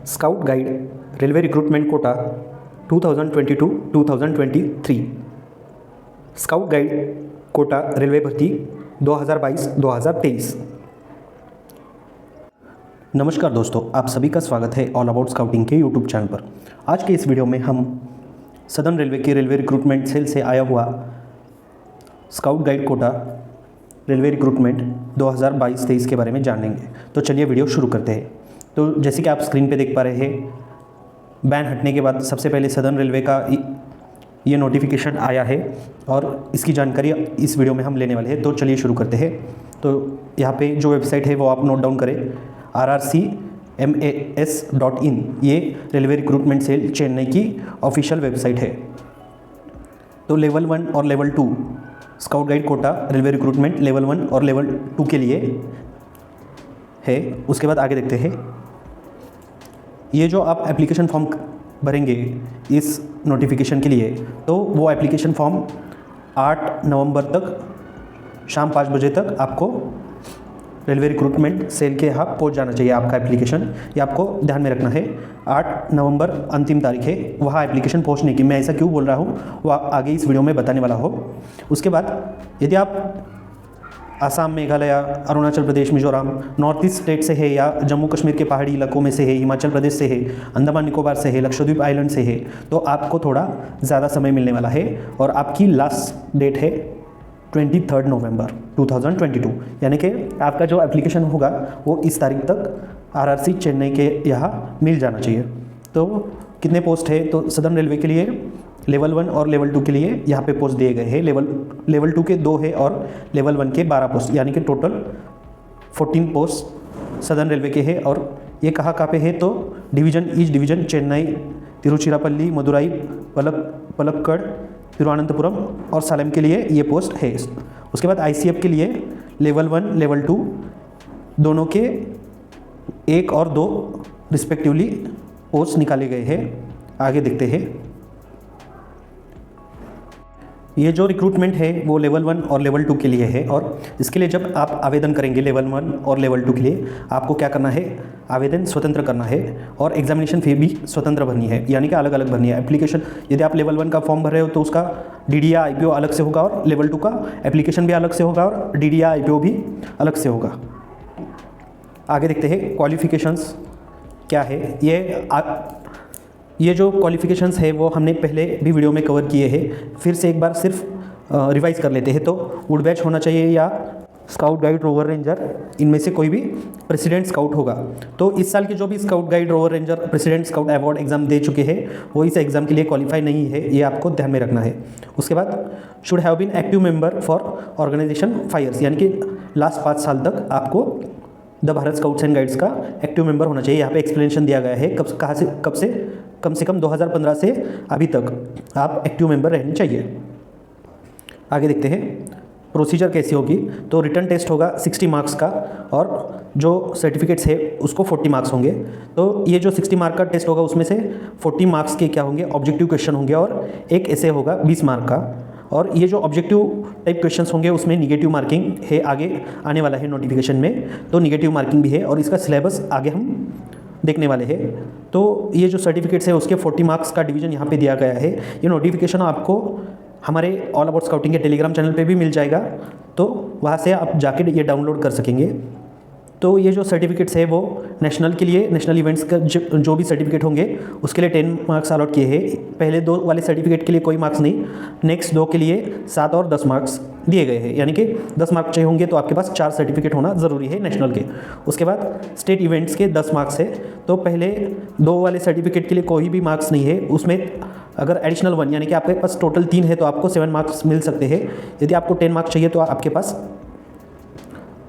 Scout guide railway recruitment quota 2022-2023 scout guide quota railway भर्ती 2022-2023। नमस्कार दोस्तों, आप सभी का स्वागत है ऑल अबाउट स्काउटिंग के यूट्यूब चैनल पर। आज के इस वीडियो में हम सदर्न रेलवे के रेलवे रिक्रूटमेंट सेल से आया हुआ scout guide quota railway recruitment 2022-23 के बारे में जानेंगे। तो चलिए वीडियो शुरू करते हैं। तो जैसे कि आप स्क्रीन पे देख पा रहे हैं, बैन हटने के बाद सबसे पहले सदर्न रेलवे का ये नोटिफिकेशन आया है और इसकी जानकारी इस वीडियो में हम लेने वाले हैं। तो चलिए शुरू करते हैं। तो यहाँ पे जो वेबसाइट है वो आप नोट डाउन करें, rrcmas.in। ये रेलवे रिक्रूटमेंट सेल चेन्नई की ऑफिशियल वेबसाइट है। तो लेवल 1 और level 2 scout guide quota railway recruitment level 1 और लेवल 2 के लिए है। उसके बाद आगे देखते हैं। ये जो आप एप्लीकेशन फॉर्म भरेंगे इस नोटिफिकेशन के लिए, तो वो एप्लीकेशन फॉर्म 8 नवंबर तक शाम 5 बजे तक आपको रेलवे रिक्रूटमेंट सेल के यहाँ पहुँच जाना चाहिए। आपका एप्लीकेशन, ये आपको ध्यान में रखना है। 8 नवंबर अंतिम तारीख है वहाँ एप्लीकेशन पहुँचने की। मैं ऐसा क्यों बोल रहा हूँ वो आगे इस वीडियो में बताने वाला हो। उसके बाद यदि आप Assam, Meghalaya, Arunachal Pradesh, Mizoram, north east state से है या जम्मू कश्मीर के पहाड़ी इलाकों में से है, हिमाचल प्रदेश से है, अंडमान निकोबार से है, लक्षद्वीप आइलैंड से है, तो आपको थोड़ा ज़्यादा समय मिलने वाला है। और आपकी लास्ट डेट है 23 नवंबर 2022, यानी कि आपका जो एप्लीकेशन होगा वो इस तारीख तक आरआरसी चेन्नई के यहाँ मिल जाना चाहिए। तो कितने पोस्ट है? तो सदर्न रेलवे के लिए लेवल 1 और लेवल 2 के लिए यहाँ पे पोस्ट दिए गए हैं। लेवल 2 के 2 है और लेवल 1 के 12 पोस्ट, यानी कि टोटल 14 पोस्ट सदर्न रेलवे के हैं। और ये कहाँ पे है? तो division east division Chennai, Tiruchirappalli, Madurai, Palakkad, Thiruvananthapuram और सालेम के लिए ये पोस्ट है। उसके बाद आईसीएफ के लिए लेवल 1 लेवल 2 दोनों के 1 और 2 रिस्पेक्टिवली पोस्ट निकाले गए हैं। आगे देखते हैं। ये जो रिक्रूटमेंट है वो लेवल 1 और लेवल 2 के लिए है। और इसके लिए जब आप आवेदन करेंगे लेवल 1 और लेवल 2 के लिए, आपको क्या करना है? आवेदन स्वतंत्र करना है और एग्जामिनेशन फ़ी भी स्वतंत्र भरनी है, यानी कि अलग अलग भरनी है। एप्लीकेशन यदि आप लेवल 1 का फॉर्म भर रहे हो तो उसका DDA IPO अलग से होगा और लेवल 2 का एप्लीकेशन भी अलग से होगा और DDA IPO भी अलग से होगा। आगे देखते हैं क्वालिफ़िकेशंस क्या है। ये जो क्वालिफ़िकेशंस है वो हमने पहले भी वीडियो में कवर किए हैं। फिर से एक बार सिर्फ रिवाइज़ कर लेते हैं। तो वुड बैच होना चाहिए या स्काउट गाइड रोवर रेंजर, इनमें से कोई भी प्रेसिडेंट स्काउट होगा। तो इस साल के जो भी scout guide rover ranger president scout award exam दे चुके हैं वो इस एग्ज़ाम के लिए क्वालिफाई नहीं है, ये आपको ध्यान में रखना है। उसके बाद should have been active member for organisation 5 years, यानी कि लास्ट 5 साल तक आपको the Bharat scouts and guides का एक्टिव मेंबर होना चाहिए। यहाँ पे एक्सप्लेनेशन दिया गया है कब से कम से कम 2015 से अभी तक आप एक्टिव मेंबर रहने चाहिए। आगे देखते हैं प्रोसीजर कैसी होगी। तो रिटन टेस्ट होगा 60 मार्क्स का और जो सर्टिफिकेट्स है उसको 40 मार्क्स होंगे। तो ये जो 60 मार्क का टेस्ट होगा उसमें से 40 मार्क्स के क्या होंगे? ऑब्जेक्टिव क्वेश्चन होंगे और एक ऐसे होगा 20 मार्क का। और ये जो ऑब्जेक्टिव टाइप क्वेश्चंस होंगे उसमें निगेटिव मार्किंग है, आगे आने वाला है नोटिफिकेशन में, तो निगेटिव मार्किंग भी है और इसका सिलेबस आगे हम देखने वाले हैं। तो ये जो सर्टिफिकेट्स है उसके 40 मार्क्स का डिवीजन यहाँ पे दिया गया है। ये नोटिफिकेशन आपको हमारे ऑल अबाउट स्काउटिंग के टेलीग्राम चैनल पे भी मिल जाएगा, तो वहाँ से आप जाके ये डाउनलोड कर सकेंगे। तो ये जो सर्टिफिकेट्स है वो नेशनल के लिए, नेशनल इवेंट्स का जो भी सर्टिफिकेट होंगे उसके लिए 10 मार्क्स अलॉट किए हैं। पहले 2 वाले सर्टिफिकेट के लिए कोई मार्क्स नहीं, नेक्स्ट 2 के लिए 7 और 10 मार्क्स दिए गए हैं, यानी कि 10 मार्क्स चाहिए होंगे तो आपके पास 4 सर्टिफिकेट होना ज़रूरी है नेशनल के। उसके बाद स्टेट इवेंट्स के 10 मार्क्स है। तो पहले 2 वाले सर्टिफिकेट के लिए कोई भी मार्क्स नहीं है, उसमें अगर एडिशनल 1 यानी कि आपके पास टोटल 3 है तो आपको 7 मार्क्स मिल सकते हैं। यदि आपको 10 मार्क्स चाहिए तो आपके पास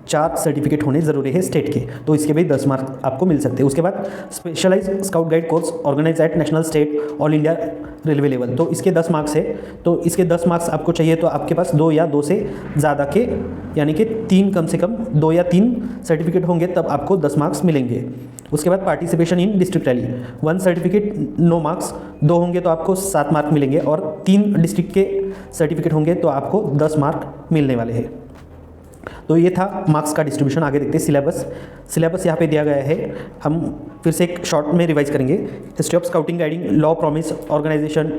4 सर्टिफिकेट होने ज़रूरी है स्टेट के, तो इसके भी 10 मार्क्स आपको मिल सकते हैं। उसके बाद specialise scout guide course organise at national, state, all India railway level, तो इसके 10 मार्क्स है। तो इसके 10 मार्क्स आपको चाहिए तो आपके पास 2 या 2 से ज़्यादा के, यानी कि 3 कम से कम 2 या 3 सर्टिफिकेट होंगे तब आपको 10 मार्क्स मिलेंगे। उसके बाद participation in district rally 1 certificate 9 marks, 2 होंगे तो आपको 7 मार्क मिलेंगे और 3 डिस्ट्रिक्ट के सर्टिफिकेट होंगे तो आपको 10 मार्क मिलने वाले हैं। तो ये था मार्क्स का डिस्ट्रीब्यूशन। आगे देखते हैं सिलेबस यहाँ पे दिया गया है। हम फिर से एक शॉर्ट में रिवाइज करेंगे। History of scouting guiding, law promise, organisation,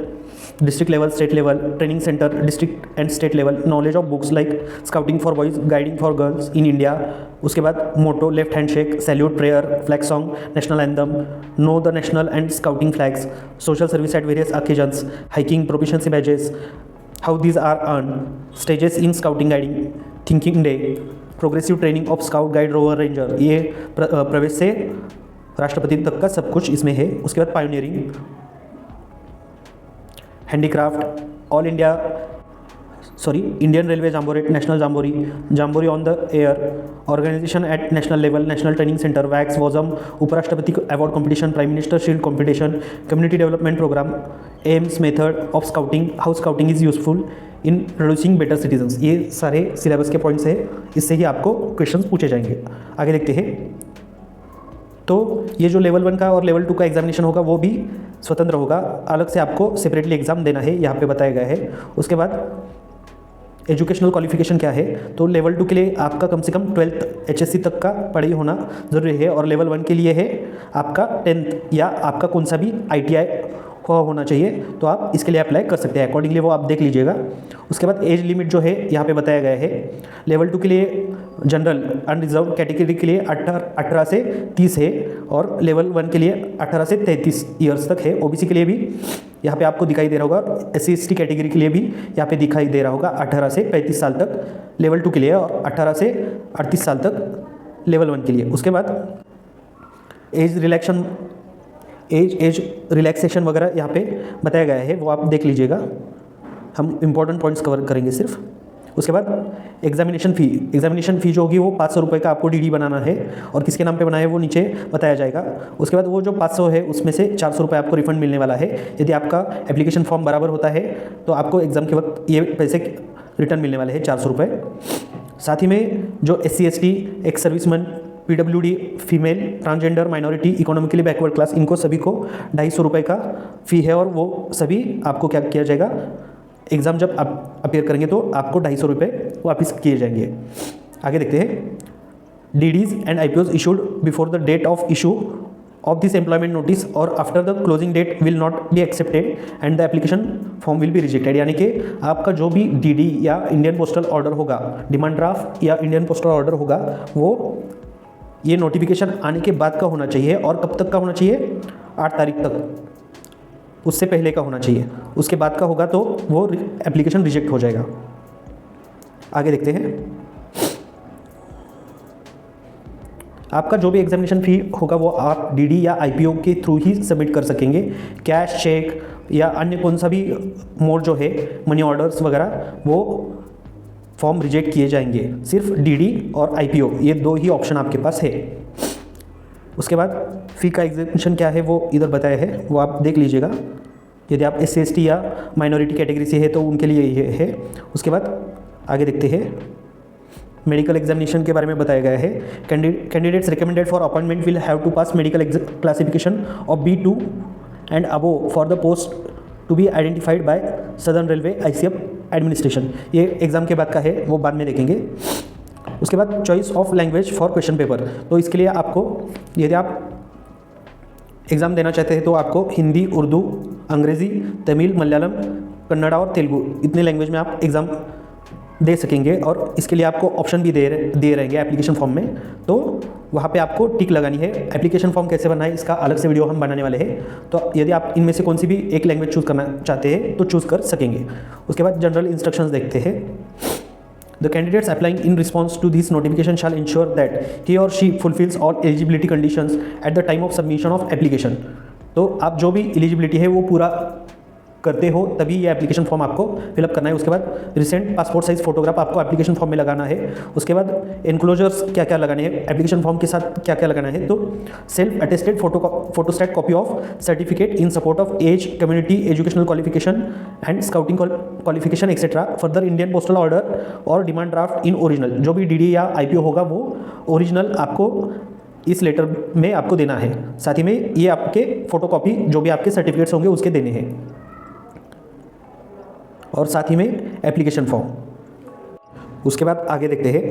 district level, state level, training centre, district and state level, knowledge of books like scouting for boys, guiding for girls in India. उसके बाद motto, left hand shake, salute, prayer, flag song, national anthem, know the national and scouting flags, social service at various occasions, hiking, proficiency badges, how these are earn, stages in scouting guiding, thinking day, progressive training of scout guide rover ranger. ये प्रवेश से राष्ट्रपति तक का सब कुछ इसमें है। उसके बाद pioneering, handicraft, all India Indian railway jamboree, national jamboree on the air, organisation at national level, national training centre, वैक्स, वॉजम, उपराष्ट्रपति award competition, prime minister shield competition, community development programme, aims, method of scouting, how scouting is useful in producing better citizens. ये सारे syllabus के points हैं, इससे ही आपको questions पूछे जाएंगे। आगे देखते हैं। तो ये जो लेवल 1 का और लेवल 2 का एग्जामिनेशन होगा वो भी स्वतंत्र होगा, अलग से आपको सेपरेटली एग्जाम देना है, यहाँ पे बताया गया है। उसके बाद एजुकेशनल क्वालिफिकेशन क्या है, तो लेवल 2 के लिए आपका कम से कम 12th HSC तक का पढ़ाई होना ज़रूरी है, और लेवल 1 के लिए है आपका 10th या आपका कौन सा भी ITI होना चाहिए, तो आप इसके लिए अप्लाई कर सकते हैं। अकॉर्डिंगली वो आप देख लीजिएगा। उसके बाद एज लिमिट जो है यहाँ पे बताया गया है। लेवल 2 के लिए जनरल अनरिजर्व कैटेगरी के लिए 18 से 30 है, और लेवल 1 के लिए 18 से 33 ईयर्स तक है। OBC के लिए भी यहाँ पे आपको दिखाई दे रहा होगा, SC ST कैटेगरी के लिए भी यहाँ पे दिखाई दे रहा होगा 18 से 35 साल तक लेवल 2 के लिए, और 18 से 38 साल तक लेवल 1 के लिए। उसके बाद एज रिलैक्सेशन वगैरह यहाँ पे बताया गया है, वो आप देख लीजिएगा। हम इंपॉर्टेंट पॉइंट्स कवर करेंगे सिर्फ। उसके बाद एग्जामिनेशन फ़ी जो होगी वो 500 रुपये का आपको DD बनाना है, और किसके नाम पे बनाना है वो नीचे बताया जाएगा। उसके बाद वो जो 500 है उसमें से 400 रुपये आपको रिफंड मिलने वाला है। यदि आपका एप्लीकेशन फॉर्म बराबर होता है तो आपको एग्ज़ाम के वक्त ये पैसे रिटर्न मिलने वाले हैं, 400 रुपये। साथ ही में जो SC ST, ex serviceman, PWD, female, transgender, minority, economically backward class, इनको सभी को 250 रुपये का फ़ी है, और वो सभी आपको क्या किया जाएगा, एग्ज़ाम जब आप अपेयर करेंगे तो आपको 250 रुपये वापस किए जाएंगे। आगे देखते हैं। DDs and IPOs issued before the date of issue of this employment notice और after the closing date will not be accepted and the application form will be rejected. यानी कि आपका जो भी DD या इंडियन पोस्टल ऑर्डर होगा, demand draft या Indian postal order होगा, वो ये नोटिफिकेशन आने के बाद का होना चाहिए। और कब तक का होना चाहिए, 8 तारीख तक, उससे पहले का होना चाहिए। उसके बाद का होगा तो वो एप्लीकेशन रिजेक्ट हो जाएगा। आगे देखते हैं। आपका जो भी एग्जामिनेशन फ़ी होगा वो आप DD या IPO के थ्रू ही सबमिट कर सकेंगे। कैश, चेक या अन्य कौन सा भी मोड जो है, मनी ऑर्डर्स वगैरह, वो फॉर्म रिजेक्ट किए जाएंगे। सिर्फ DD और IPO ये 2 ही ऑप्शन आपके पास है। उसके बाद फ़ी का एग्जामिनेशन क्या है वो इधर बताया है, वो आप देख लीजिएगा। यदि आप SC ST या माइनॉरिटी कैटेगरी से है तो उनके लिए ये है। उसके बाद आगे देखते हैं। मेडिकल एग्जामिनेशन के बारे में बताया गया है। Candidates recommended for appointment will have to pass medical classification of B2 and above for the post to be identified by Southern Railway ICF administration. ये एग्ज़ाम के बाद का है, वो बाद में देखेंगे। उसके बाद choice of language for question paper, तो इसके लिए आपको, यदि आप एग्ज़ाम देना चाहते हैं तो आपको हिंदी, उर्दू, अंग्रेज़ी, तमिल, मलयालम, कन्नड़ा और तेलुगु, इतने लैंग्वेज में आप एग्ज़ाम दे सकेंगे। और इसके लिए आपको ऑप्शन भी दे रहेंगे एप्लीकेशन फॉर्म में, तो वहाँ पे आपको टिक लगानी है। एप्लीकेशन फॉर्म कैसे बनना है इसका अलग से वीडियो हम बनाने वाले हैं, तो यदि आप इनमें से कौन सी भी एक लैंग्वेज चूज़ करना चाहते हैं तो चूज़ कर सकेंगे। उसके बाद जनरल इंस्ट्रक्शंस देखते हैं। The candidates applying in response to this notification shall ensure that he or she fulfills all eligibility conditions at the time of submission of application। तो आप जो भी एलिजिबिलिटी है वो पूरा करते हो तभी ये एप्लीकेशन फॉर्म आपको फिलअप करना है। उसके बाद रिसेंट पासपोर्ट साइज फोटोग्राफ आपको एप्लीकेशन फॉर्म में लगाना है। उसके बाद एनक्लोजर्स क्या क्या लगाने हैं, एप्लीकेशन फॉर्म के साथ क्या क्या लगाना है, तो self attested photostat copy of certificate in support of age, community, educational qualification and scouting qualification etcetera, further Indian postal order और डिमांड ड्राफ्ट इन ओरिजिनल। जो भी DD या IPO होगा वो ओरिजिनल आपको इस लेटर में आपको देना है। साथ ही में ये आपके फोटोकॉपी जो भी आपके सर्टिफिकेट्स होंगे उसके देने हैं, और साथ ही में एप्लीकेशन फॉर्म। उसके बाद आगे देखते हैं।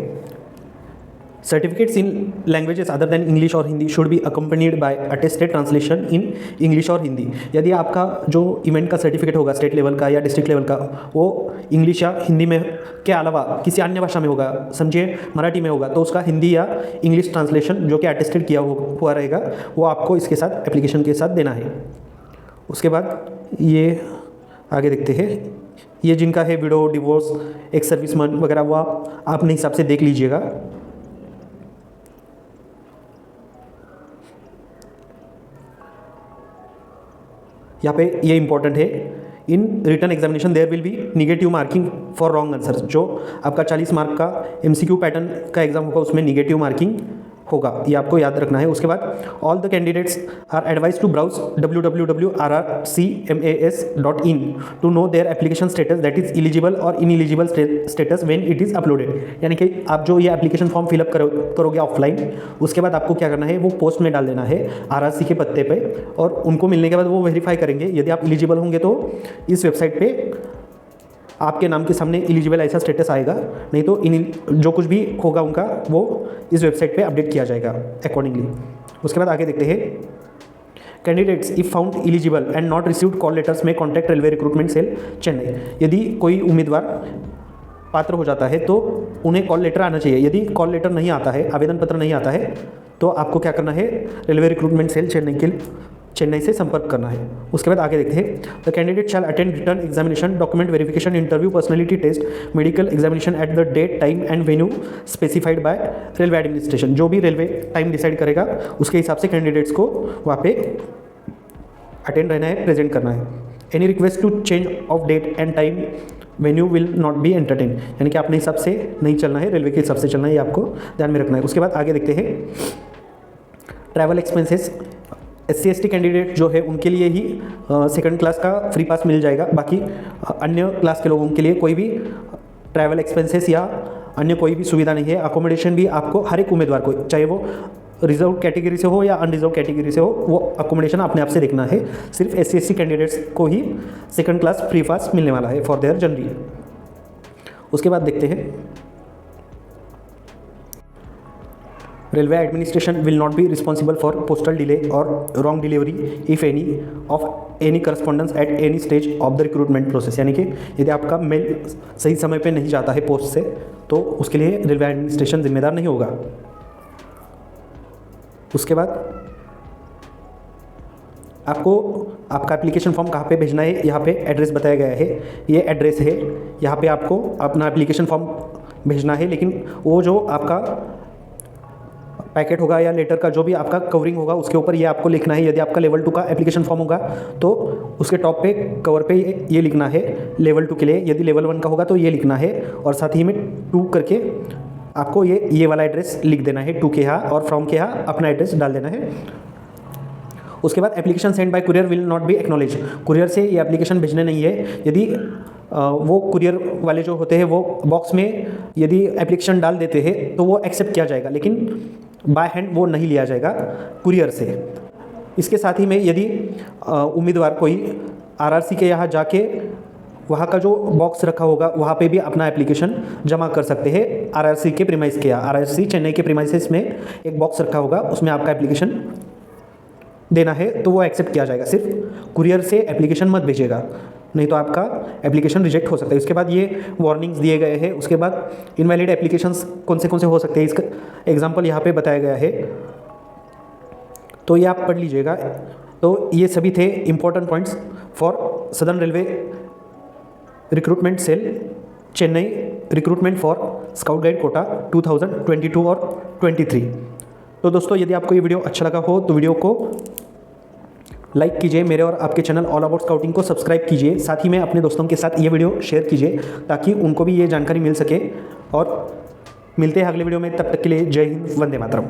Certificates in languages other than English और Hindi should be accompanied by attested translation in English और हिंदी। यदि आपका जो इवेंट का सर्टिफिकेट होगा स्टेट लेवल का या डिस्ट्रिक्ट लेवल का, वो इंग्लिश या हिंदी में के अलावा किसी अन्य भाषा में होगा, समझिए मराठी में होगा, तो उसका हिंदी या इंग्लिश ट्रांसलेशन जो कि अटेस्टेड किया हुआ रहेगा वो आपको इसके साथ एप्लीकेशन के साथ देना है। उसके बाद ये आगे देखते हैं, ये जिनका है विडो, डिवोर्स, एक्स सर्विसमैन वगैरह, वो आप अपने हिसाब से देख लीजिएगा। यहाँ पे ये इंपॉर्टेंट है, in written examination there will be negative marking for wrong answer. जो आपका 40 मार्क का MCQ पैटर्न का एग्जाम होगा उसमें निगेटिव मार्किंग होगा, ये आपको याद रखना है। उसके बाद all the candidates are advise to browse www.rrcmas.in to know their application status that is eligible और ineligible status when it is uploaded. यानी कि आप जो ये एप्लीकेशन फॉर्म फिलअप करोगे ऑफलाइन, उसके बाद आपको क्या करना है, वो पोस्ट में डाल देना है RRC के पत्ते पे, और उनको मिलने के बाद वो वेरीफाई करेंगे। यदि आप एलिजिबल होंगे तो इस वेबसाइट पे आपके नाम के सामने एलिजिबल ऐसा स्टेटस आएगा, नहीं तो जो कुछ भी होगा उनका वो इस वेबसाइट पे अपडेट किया जाएगा अकॉर्डिंगली। उसके बाद आगे देखते हैं, candidates if found eligible and not received call letters may contact railway recruitment cell Chennai. यदि कोई उम्मीदवार पात्र हो जाता है तो उन्हें कॉल लेटर आना चाहिए। यदि कॉल लेटर नहीं आता है, आवेदन पत्र नहीं आता है, तो आपको क्या करना है, रेलवे रिक्रूटमेंट सेल चेन्नई से संपर्क करना है। उसके बाद आगे देखते हैं, the candidate shall attend written examination, document verification, interview, personality test, medical examination at the date, time and venue specified by railway administration. जो भी रेलवे टाइम डिसाइड करेगा उसके हिसाब से कैंडिडेट्स को वहाँ पे अटेंड रहना है, प्रेजेंट करना है। Any request to change of date and time venue will not be entertain. यानी कि अपने हिसाब से नहीं चलना है, रेलवे के हिसाब से चलना है, ये आपको ध्यान में रखना है। उसके बाद आगे देखते हैं, ट्रैवल एक्सपेंसेस SC/ST कैंडिडेट जो है उनके लिए ही सेकंड क्लास का फ्री पास मिल जाएगा। बाकी अन्य क्लास के लोगों के लिए कोई भी ट्रैवल एक्सपेंसेस या अन्य कोई भी सुविधा नहीं है। अकोमोडेशन भी आपको हर एक उम्मीदवार को, चाहे वो रिजर्व कैटेगरी से हो या अनरिजर्व कैटेगरी से हो, वो अकोमोडेशन अपने आप से देखना है। सिर्फ SC/ST कैंडिडेट्स को ही सेकंड क्लास फ्री पास मिलने वाला है फॉर देयर जर्नी। उसके बाद देखते हैं, railway administration will not be responsible for postal delay और wrong delivery if any of any correspondence at any stage of the recruitment process. यानी कि यदि आपका मेल सही समय पे नहीं जाता है पोस्ट से, तो उसके लिए रेलवे एडमिनिस्ट्रेशन जिम्मेदार नहीं होगा। उसके बाद आपको आपका एप्लीकेशन फॉर्म कहाँ पे भेजना है, यहाँ पे एड्रेस बताया गया है। ये एड्रेस है, यहाँ पे आपको अपना एप्लीकेशन फॉर्म भेजना है। लेकिन वो जो आपका पैकेट होगा या लेटर का जो भी आपका कवरिंग होगा उसके ऊपर ये आपको लिखना है। यदि आपका लेवल 2 का एप्लीकेशन फॉर्म होगा तो उसके टॉप पे कवर पे ये लिखना है लेवल 2 के लिए। यदि लेवल 1 का होगा तो ये लिखना है, और साथ ही में 2 करके आपको ये वाला एड्रेस लिख देना है, 2 के यहाँ, और फ्रॉम के यहाँ अपना एड्रेस डाल देना है। उसके बाद application send bye courier will not B acknowledge. Courier से ये एप्लीकेशन भेजने नहीं है। यदि वो कुरियर वाले जो होते हैं वो बॉक्स में यदि एप्लीकेशन डाल देते हैं तो वो एक्सेप्ट किया जाएगा, लेकिन बाय हैंड वो नहीं लिया जाएगा कुरियर से। इसके साथ ही में यदि उम्मीदवार कोई RRC के यहाँ जाके वहाँ का जो बॉक्स रखा होगा वहाँ पे भी अपना एप्लीकेशन जमा कर सकते हैं। RRC के प्रीमाइस के यहाँ, RRC चेन्नई के प्रीमाइसेस में एक बॉक्स रखा होगा, उसमें आपका एप्लीकेशन देना है तो वो एक्सेप्ट किया जाएगा। सिर्फ कुरियर से एप्लीकेशन मत भेजिएगा, नहीं तो आपका एप्लीकेशन रिजेक्ट हो सकता है। उसके बाद ये वार्निंग्स दिए गए हैं। उसके बाद इनवैलिड एप्लीकेशंस कौन से हो सकते हैं, इसका एग्जांपल यहाँ पे बताया गया है, तो ये आप पढ़ लीजिएगा। तो ये सभी थे important points for Southern Railway recruitment cell Chennai recruitment for scout guide quota 2022 और 23। तो दोस्तों, यदि आपको ये वीडियो अच्छा लगा हो तो वीडियो को लाइक कीजिए, मेरे और आपके चैनल ऑल अबाउट स्काउटिंग को सब्सक्राइब कीजिए, साथ ही में अपने दोस्तों के साथ ये वीडियो शेयर कीजिए ताकि उनको भी ये जानकारी मिल सके। और मिलते हैं अगले वीडियो में, तब तक के लिए जय हिंद, वंदे मातरम।